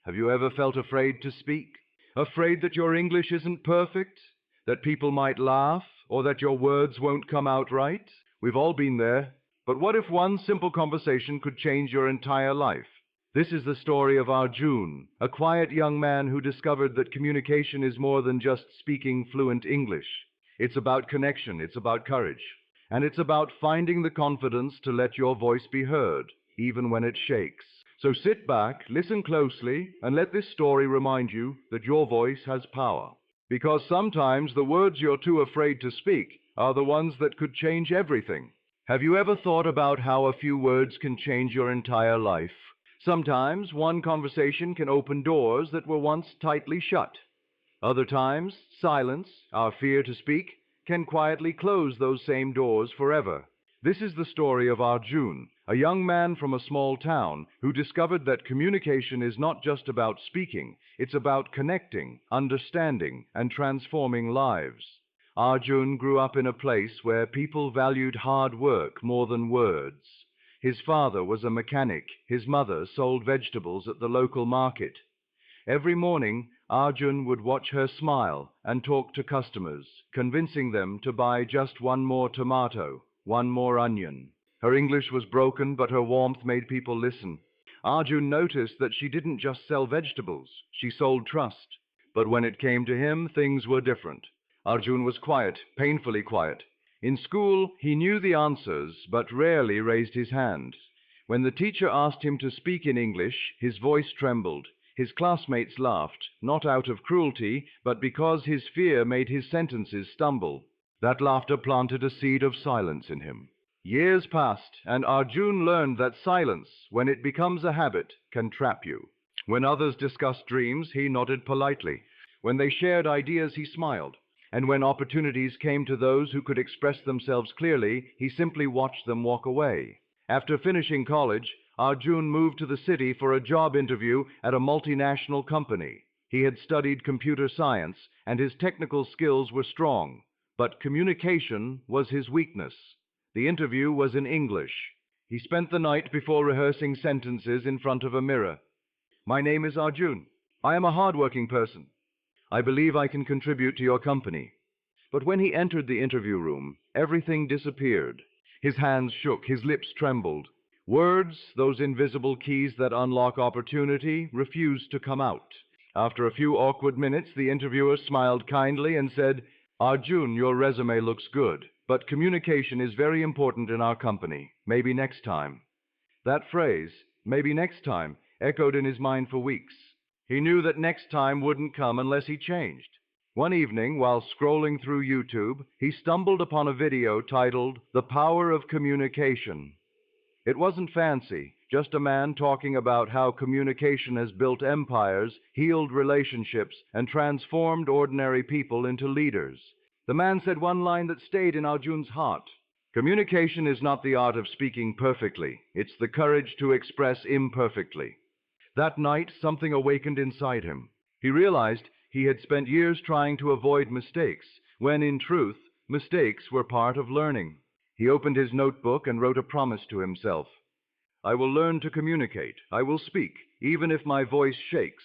Have you ever felt afraid to speak? Afraid that your English isn't perfect? That people might laugh? Or that your words won't come out right? We've all been there. But what if one simple conversation could change your entire life? This is the story of Arjun, a quiet young man who discovered that communication is more than just speaking fluent English. It's about connection, it's about courage, and it's about finding the confidence to let your voice be heard, even when it shakes. So sit back, listen closely, and let this story remind you that your voice has power. Because sometimes the words you're too afraid to speak are the ones that could change everything. Have you ever thought about how a few words can change your entire life? Sometimes one conversation can open doors that were once tightly shut. Other times, silence, our fear to speak, can quietly close those same doors forever. This is the story of Arjun, a young man from a small town who discovered that communication is not just about speaking, it's about connecting, understanding, and transforming lives. Arjun grew up in a place where people valued hard work more than words. His father was a mechanic, his mother sold vegetables at the local market. Every morning, Arjun would watch her smile and talk to customers, convincing them to buy just one more tomato, one more onion. Her English was broken, but her warmth made people listen. Arjun noticed that she didn't just sell vegetables, she sold trust. But when it came to him, things were different. Arjun was quiet, painfully quiet. In school, he knew the answers, but rarely raised his hand. When the teacher asked him to speak in English, his voice trembled. His classmates laughed, not out of cruelty, but because his fear made his sentences stumble. That laughter planted a seed of silence in him. Years passed, and Arjun learned that silence, when it becomes a habit, can trap you. When others discussed dreams, he nodded politely. When they shared ideas, he smiled. And when opportunities came to those who could express themselves clearly, he simply watched them walk away. After finishing college, Arjun moved to the city for a job interview at a multinational company. He had studied computer science, and his technical skills were strong. But communication was his weakness. The interview was in English. He spent the night before rehearsing sentences in front of a mirror. "My name is Arjun. I am a hard-working person. I believe I can contribute to your company." But when he entered the interview room, everything disappeared. His hands shook, his lips trembled. Words, those invisible keys that unlock opportunity, refused to come out. After a few awkward minutes, the interviewer smiled kindly and said, "Arjun, your resume looks good, but communication is very important in our company. Maybe next time." That phrase, "maybe next time," echoed in his mind for weeks. He knew that next time wouldn't come unless he changed. One evening, while scrolling through YouTube, he stumbled upon a video titled "The Power of Communication." It wasn't fancy, just a man talking about how communication has built empires, healed relationships, and transformed ordinary people into leaders. The man said one line that stayed in Arjun's heart. Communication is not the art of speaking perfectly, it's the courage to express imperfectly. That night, something awakened inside him. He realized he had spent years trying to avoid mistakes, when in truth, mistakes were part of learning. He opened his notebook and wrote a promise to himself. "I will learn to communicate. I will speak, even if my voice shakes."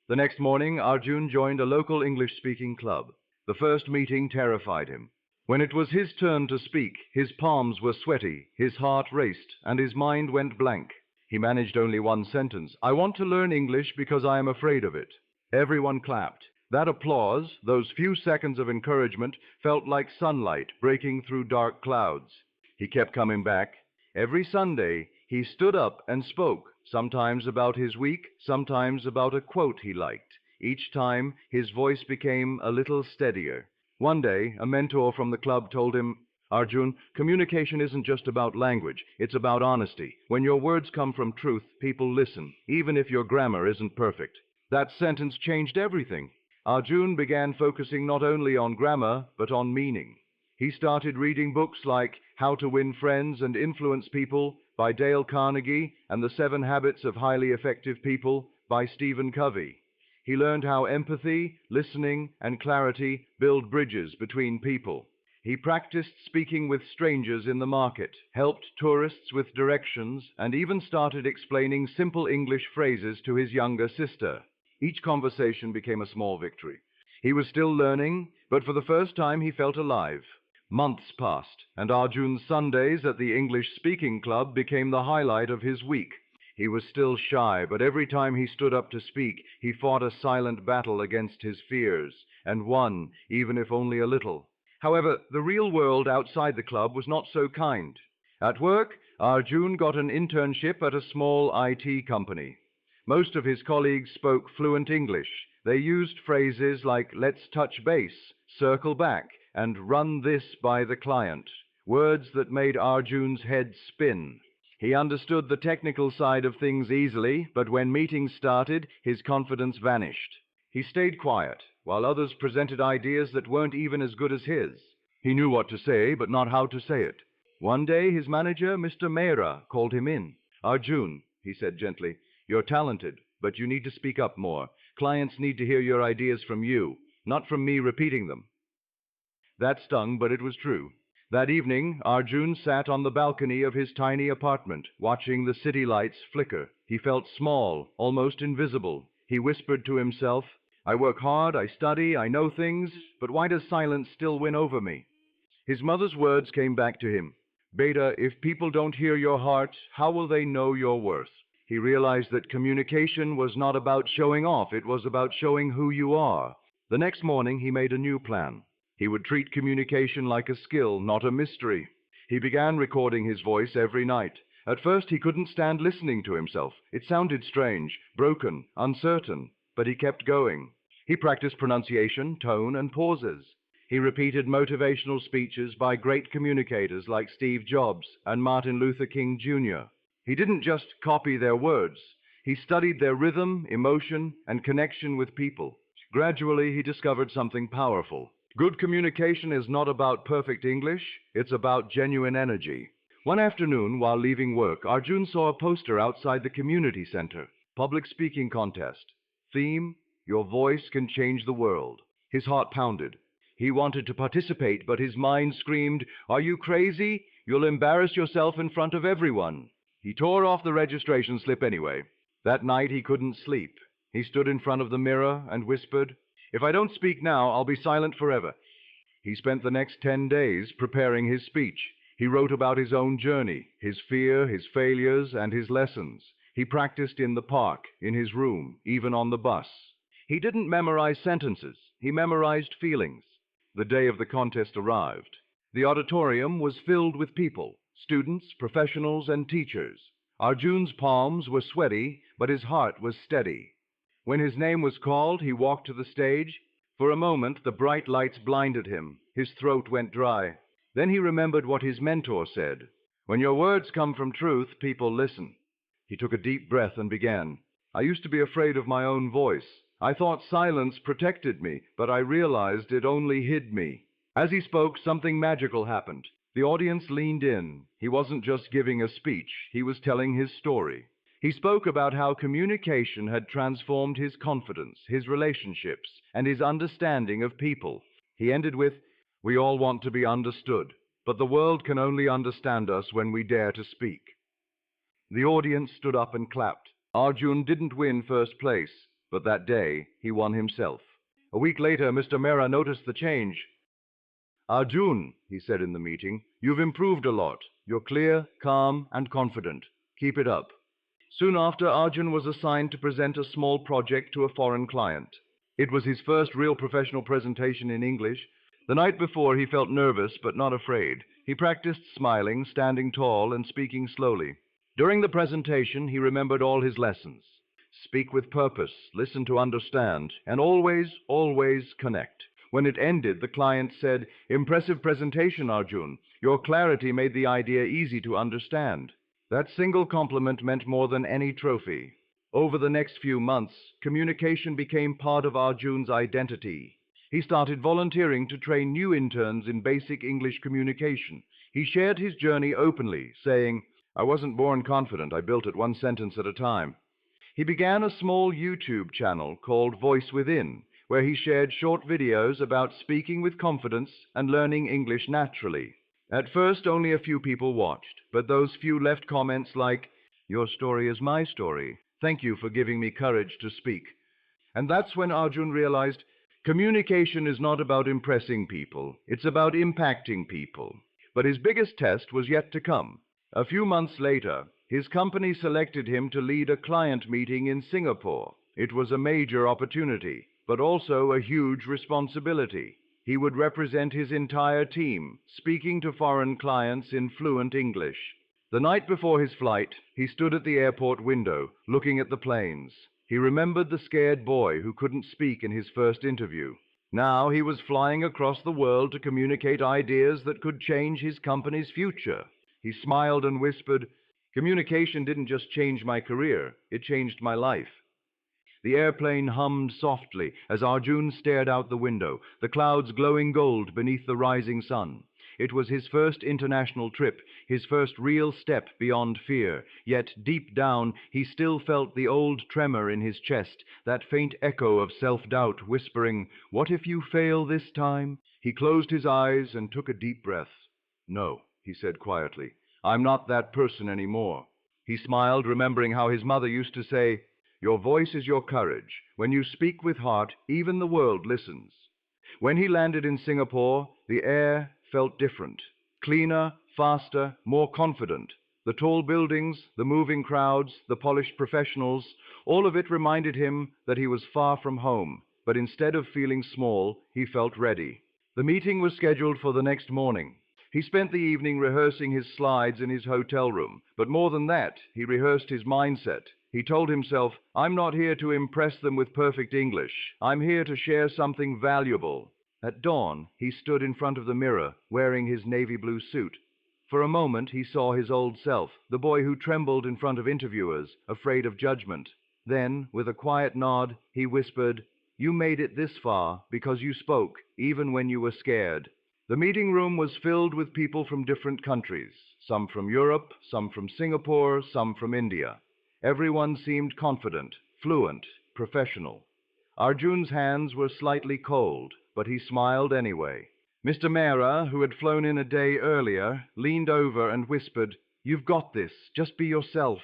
The next morning, Arjun joined a local English-speaking club. The first meeting terrified him. When it was his turn to speak, his palms were sweaty, his heart raced, and his mind went blank. He managed only one sentence: "I want to learn English because I am afraid of it." Everyone clapped. That applause, those few seconds of encouragement, felt like sunlight breaking through dark clouds. He kept coming back. Every Sunday, he stood up and spoke, sometimes about his week, sometimes about a quote he liked. Each time, his voice became a little steadier. One day, a mentor from the club told him, "Arjun, communication isn't just about language, it's about honesty. When your words come from truth, people listen, even if your grammar isn't perfect." That sentence changed everything. Arjun began focusing not only on grammar, but on meaning. He started reading books like How to Win Friends and Influence People by Dale Carnegie and The 7 Habits of Highly Effective People by Stephen Covey. He learned how empathy, listening, and clarity build bridges between people. He practiced speaking with strangers in the market, helped tourists with directions, and even started explaining simple English phrases to his younger sister. Each conversation became a small victory. He was still learning, but for the first time he felt alive. Months passed, and Arjun's Sundays at the English-speaking club became the highlight of his week. He was still shy, but every time he stood up to speak, he fought a silent battle against his fears, and won, even if only a little. However, the real world outside the club was not so kind. At work, Arjun got an internship at a small IT company. Most of his colleagues spoke fluent English. They used phrases like "let's touch base," "circle back," and "run this by the client," words that made Arjun's head spin. He understood the technical side of things easily, but when meetings started, his confidence vanished. He stayed quiet, while others presented ideas that weren't even as good as his. He knew what to say, but not how to say it. One day, his manager, Mr. Mehra, called him in. "Arjun," he said gently, "you're talented, but you need to speak up more. Clients need to hear your ideas from you, not from me repeating them." That stung, but it was true. That evening, Arjun sat on the balcony of his tiny apartment, watching the city lights flicker. He felt small, almost invisible. He whispered to himself, "I work hard, I study, I know things, but why does silence still win over me?" His mother's words came back to him. "Beta, if people don't hear your heart, how will they know your worth?" He realized that communication was not about showing off, it was about showing who you are. The next morning, he made a new plan. He would treat communication like a skill, not a mystery. He began recording his voice every night. At first, he couldn't stand listening to himself. It sounded strange, broken, uncertain, but he kept going. He practiced pronunciation, tone, and pauses. He repeated motivational speeches by great communicators like Steve Jobs and Martin Luther King Jr. He didn't just copy their words. He studied their rhythm, emotion, and connection with people. Gradually, he discovered something powerful. Good communication is not about perfect English, it's about genuine energy. One afternoon, while leaving work, Arjun saw a poster outside the community center. Public speaking contest. Theme, "Your voice can change the world." His heart pounded. He wanted to participate, but his mind screamed, "Are you crazy? You'll embarrass yourself in front of everyone." He tore off the registration slip anyway. That night he couldn't sleep. He stood in front of the mirror and whispered, "If I don't speak now, I'll be silent forever." He spent the next 10 days preparing his speech. He wrote about his own journey, his fear, his failures, and his lessons. He practiced in the park, in his room, even on the bus. He didn't memorize sentences. He memorized feelings. The day of the contest arrived. The auditorium was filled with people, students, professionals, and teachers. Arjun's palms were sweaty, but his heart was steady. When his name was called, he walked to the stage. For a moment, the bright lights blinded him. His throat went dry. Then he remembered what his mentor said. "When your words come from truth, people listen." He took a deep breath and began. "I used to be afraid of my own voice. I thought silence protected me, but I realized it only hid me." As he spoke, something magical happened. The audience leaned in. He wasn't just giving a speech, he was telling his story. He spoke about how communication had transformed his confidence, his relationships, and his understanding of people. He ended with, "We all want to be understood, but the world can only understand us when we dare to speak." The audience stood up and clapped. Arjun didn't win first place, but that day he won himself. A week later, Mr. Mehra noticed the change. "Arjun," he said in the meeting, "you've improved a lot. You're clear, calm, and confident. Keep it up." Soon after, Arjun was assigned to present a small project to a foreign client. It was his first real professional presentation in English. The night before, he felt nervous but not afraid. He practiced smiling, standing tall, and speaking slowly. During the presentation, he remembered all his lessons. Speak with purpose, listen to understand, and always, always connect. When it ended, the client said, "Impressive presentation, Arjun. Your clarity made the idea easy to understand." That single compliment meant more than any trophy. Over the next few months, communication became part of Arjun's identity. He started volunteering to train new interns in basic English communication. He shared his journey openly, saying, "I wasn't born confident. I built it one sentence at a time." He began a small YouTube channel called Voice Within, where he shared short videos about speaking with confidence and learning English naturally. At first, only a few people watched, but those few left comments like, "Your story is my story. Thank you for giving me courage to speak." And that's when Arjun realized communication is not about impressing people, it's about impacting people. But his biggest test was yet to come. A few months later, his company selected him to lead a client meeting in Singapore. It was a major opportunity, but also a huge responsibility. He would represent his entire team, speaking to foreign clients in fluent English. The night before his flight, he stood at the airport window, looking at the planes. He remembered the scared boy who couldn't speak in his first interview. Now he was flying across the world to communicate ideas that could change his company's future. He smiled and whispered, "Communication didn't just change my career, it changed my life." The airplane hummed softly as Arjun stared out the window, the clouds glowing gold beneath the rising sun. It was his first international trip, his first real step beyond fear, yet deep down he still felt the old tremor in his chest, that faint echo of self-doubt whispering, "What if you fail this time?" He closed his eyes and took a deep breath. "No," he said quietly, "I'm not that person anymore." He smiled, remembering how his mother used to say, "Your voice is your courage. When you speak with heart, even the world listens." When he landed in Singapore, the air felt different. Cleaner, faster, more confident. The tall buildings, the moving crowds, the polished professionals, all of it reminded him that he was far from home. But instead of feeling small, he felt ready. The meeting was scheduled for the next morning. He spent the evening rehearsing his slides in his hotel room, but more than that, he rehearsed his mindset. He told himself, "I'm not here to impress them with perfect English. I'm here to share something valuable." At dawn, he stood in front of the mirror, wearing his navy blue suit. For a moment, he saw his old self, the boy who trembled in front of interviewers, afraid of judgment. Then, with a quiet nod, he whispered, "You made it this far because you spoke, even when you were scared." The meeting room was filled with people from different countries, some from Europe, some from Singapore, some from India. Everyone seemed confident, fluent, professional. Arjun's hands were slightly cold, but he smiled anyway. Mr. Mehra, who had flown in a day earlier, leaned over and whispered, "You've got this. Just be yourself."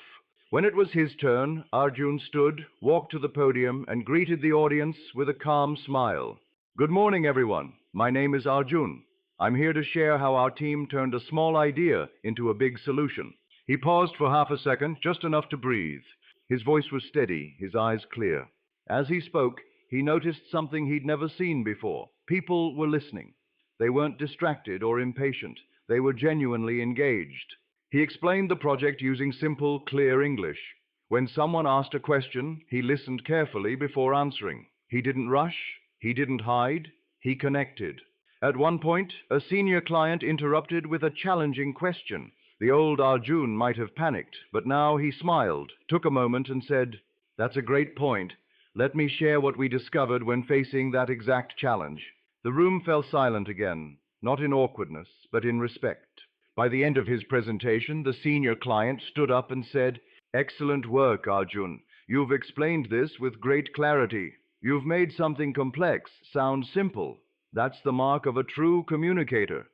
When it was his turn, Arjun stood, walked to the podium, and greeted the audience with a calm smile. "Good morning, everyone. My name is Arjun. I'm here to share how our team turned a small idea into a big solution." He paused for half a second, just enough to breathe. His voice was steady, his eyes clear. As he spoke, he noticed something he'd never seen before. People were listening. They weren't distracted or impatient. They were genuinely engaged. He explained the project using simple, clear English. When someone asked a question, he listened carefully before answering. He didn't rush. He didn't hide. He connected. At one point, a senior client interrupted with a challenging question. The old Arjun might have panicked, but now he smiled, took a moment and said, "That's a great point. Let me share what we discovered when facing that exact challenge." The room fell silent again, not in awkwardness, but in respect. By the end of his presentation, the senior client stood up and said, "Excellent work, Arjun. You've explained this with great clarity. You've made something complex sound simple. That's the mark of a true communicator."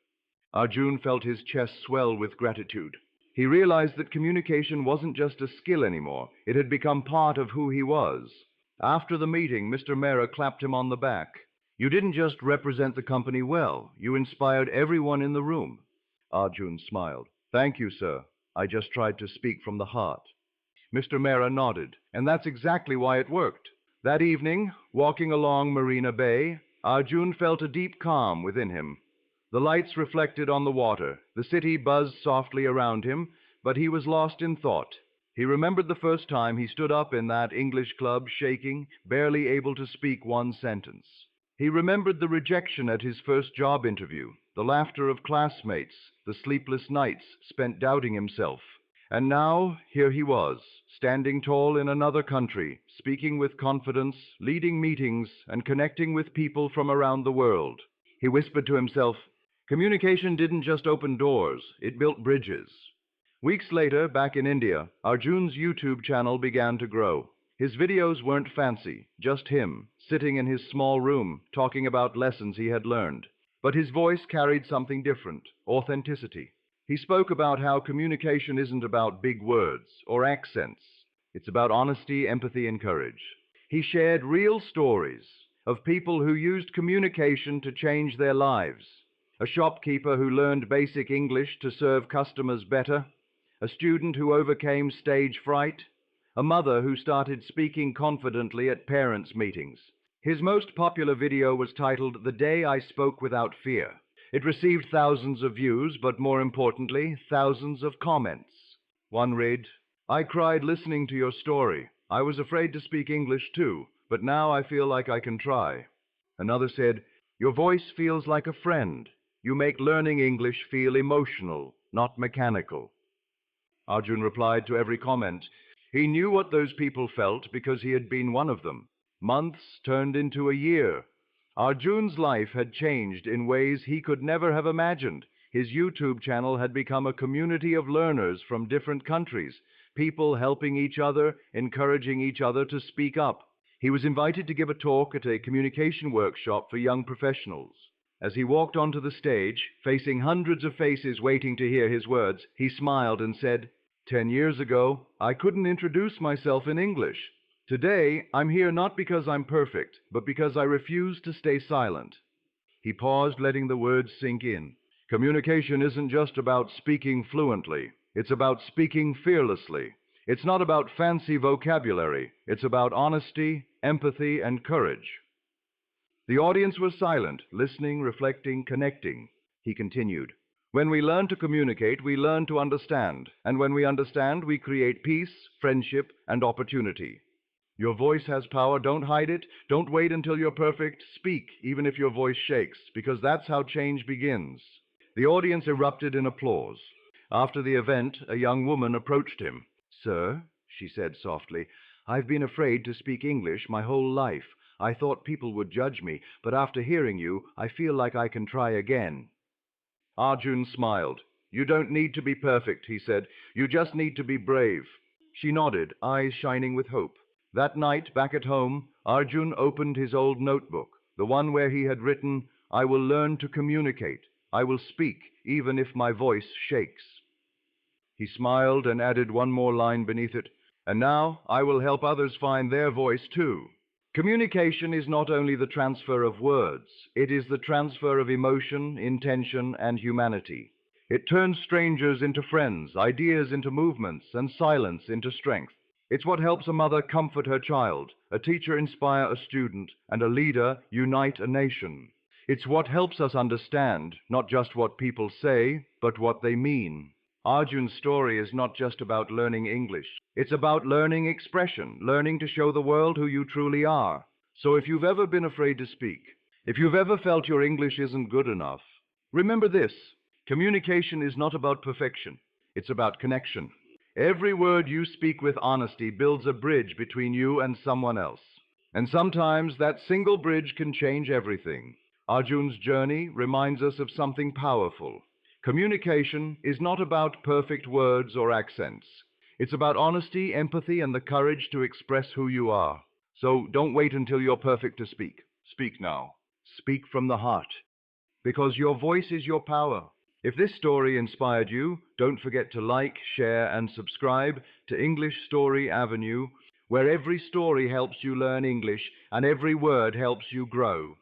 Arjun felt his chest swell with gratitude. He realized that communication wasn't just a skill anymore. It had become part of who he was. After the meeting, Mr. Mehra clapped him on the back. "You didn't just represent the company well. You inspired everyone in the room." Arjun smiled. "Thank you, sir. I just tried to speak from the heart." Mr. Mehra nodded, and that's exactly why it worked. That evening, walking along Marina Bay, Arjun felt a deep calm within him. The lights reflected on the water. The city buzzed softly around him, but he was lost in thought. He remembered the first time he stood up in that English club, shaking, barely able to speak one sentence. He remembered the rejection at his first job interview, the laughter of classmates, the sleepless nights spent doubting himself. And now, here he was, standing tall in another country, speaking with confidence, leading meetings, and connecting with people from around the world. He whispered to himself, "Communication didn't just open doors, it built bridges." Weeks later, back in India, Arjun's YouTube channel began to grow. His videos weren't fancy, just him, sitting in his small room, talking about lessons he had learned. But his voice carried something different, authenticity. He spoke about how communication isn't about big words or accents. It's about honesty, empathy, and courage. He shared real stories of people who used communication to change their lives. A shopkeeper who learned basic English to serve customers better, a student who overcame stage fright, a mother who started speaking confidently at parents' meetings. His most popular video was titled "The Day I Spoke Without Fear." It received thousands of views, but more importantly, thousands of comments. One read, "I cried listening to your story. I was afraid to speak English too, but now I feel like I can try." Another said, "Your voice feels like a friend. You make learning English feel emotional, not mechanical." Arjun replied to every comment. He knew what those people felt because he had been one of them. Months turned into a year. Arjun's life had changed in ways he could never have imagined. His YouTube channel had become a community of learners from different countries, people helping each other, encouraging each other to speak up. He was invited to give a talk at a communication workshop for young professionals. As he walked onto the stage, facing hundreds of faces waiting to hear his words, he smiled and said, 10 years ago, I couldn't introduce myself in English. Today, I'm here not because I'm perfect, but because I refuse to stay silent." He paused, letting the words sink in. Communication isn't just about speaking fluently. It's about speaking fearlessly. It's not about fancy vocabulary. It's about honesty, empathy, and courage. The audience was silent, listening, reflecting, connecting. He continued, "When we learn to communicate, we learn to understand. And when we understand, we create peace, friendship, and opportunity. Your voice has power. Don't hide it. Don't wait until you're perfect. Speak, even if your voice shakes, because that's how change begins." The audience erupted in applause. After the event, a young woman approached him. "Sir," she said softly, "I've been afraid to speak English my whole life. I thought people would judge me, but after hearing you, I feel like I can try again." Arjun smiled. "You don't need to be perfect," he said. "You just need to be brave." She nodded, eyes shining with hope. That night, back at home, Arjun opened his old notebook, the one where he had written, "I will learn to communicate. I will speak, even if my voice shakes." He smiled and added one more line beneath it, "And now I will help others find their voice too." Communication is not only the transfer of words, it is the transfer of emotion, intention, and humanity. It turns strangers into friends, ideas into movements, and silence into strength. It's what helps a mother comfort her child, a teacher inspire a student, and a leader unite a nation. It's what helps us understand not just what people say, but what they mean. Arjun's story is not just about learning English. It's about learning expression, learning to show the world who you truly are. So if you've ever been afraid to speak, if you've ever felt your English isn't good enough, remember this: communication is not about perfection. It's about connection. Every word you speak with honesty builds a bridge between you and someone else. And sometimes that single bridge can change everything. Arjun's journey reminds us of something powerful. Communication is not about perfect words or accents. It's about honesty, empathy, and the courage to express who you are. So don't wait until you're perfect to speak. Speak now. Speak from the heart, because your voice is your power. If this story inspired you, don't forget to like, share, and subscribe to English Story Avenue, where every story helps you learn English and every word helps you grow.